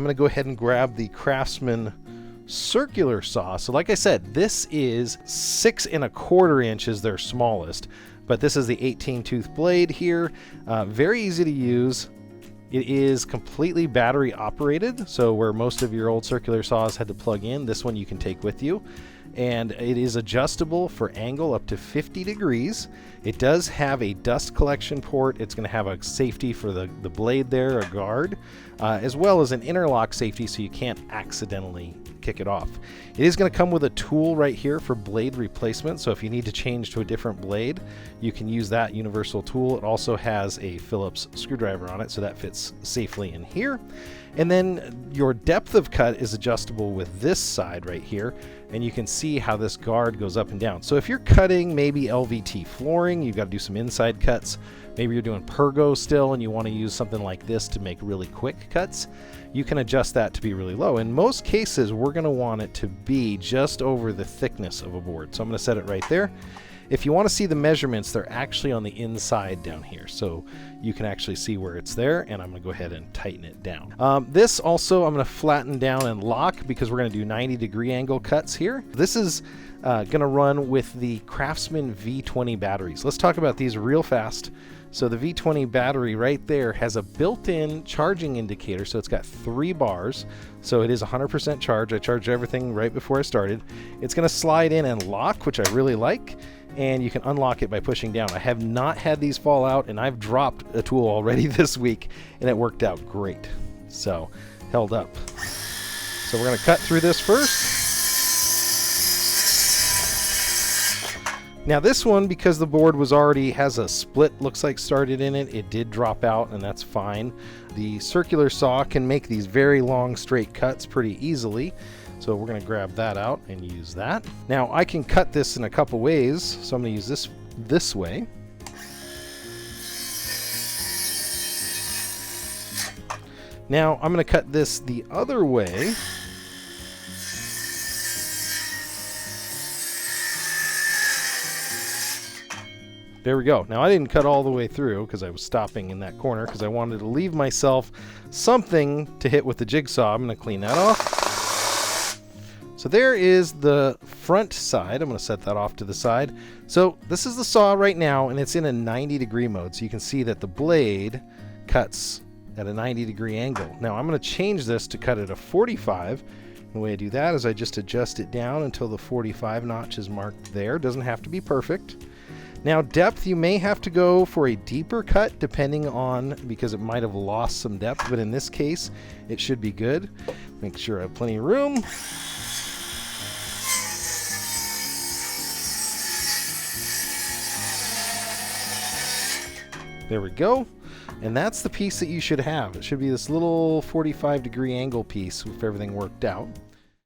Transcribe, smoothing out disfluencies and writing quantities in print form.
going to go ahead and grab the Craftsman Circular Saw. So like I said, this is 6 1/4 inches, their smallest, but this is the 18 tooth blade here. Very easy to use. It is completely battery operated, so where most of your old circular saws had to plug in, this one you can take with you. And it is adjustable for angle up to 50 degrees. It does have a dust collection port. It's going to have a safety for the blade there, a guard, as well as an interlock safety so you can't accidentally kick it off. It is going to come with a tool right here for blade replacement, so if you need to change to a different blade, you can use that universal tool. It also has a Phillips screwdriver on it, so that fits safely in here. And then your depth of cut is adjustable with this side right here, and you can see how this guard goes up and down. So if you're cutting maybe LVT flooring, you've got to do some inside cuts. Maybe you're doing Pergo still and you want to use something like this to make really quick cuts, you can adjust that to be really low. In most cases, we're going to want it to be just over the thickness of a board. So I'm going to set it right there. If you want to see the measurements, they're actually on the inside down here, so you can actually see where it's there, and I'm going to go ahead and tighten it down. This also I'm going to flatten down and lock because we're going to do 90-degree angle cuts here. This is going to run with the Craftsman V20 batteries. Let's talk about these real fast. So the V20 battery right there has a built-in charging indicator, so it's got 3 bars, so it is 100% charge. I charged everything right before I started. It's going to slide in and lock, which I really like, and you can unlock it by pushing down. I have not had these fall out, and I've dropped a tool already this week, and it worked out great. So, held up. So we're going to cut through this first. Now this one, because the board was already has a split, looks like started in it, it did drop out, and that's fine. The circular saw can make these very long straight cuts pretty easily, so we're going to grab that out and use that. Now I can cut this in a couple ways, so I'm going to use this way. Now I'm going to cut this the other way. There we go. Now I didn't cut all the way through because I was stopping in that corner because I wanted to leave myself something to hit with the jigsaw. I'm going to clean that off. So there is the front side. I'm going to set that off to the side. So this is the saw right now, and it's in a 90-degree mode. So you can see that the blade cuts at a 90-degree angle. Now I'm going to change this to cut at a 45. And the way I do that is I just adjust it down until the 45 notch is marked there. Doesn't have to be perfect. Now depth, you may have to go for a deeper cut depending on, because it might have lost some depth, but in this case it should be good. Make sure I have plenty of room. There we go. And that's the piece that you should have. It should be this little 45-degree angle piece if everything worked out.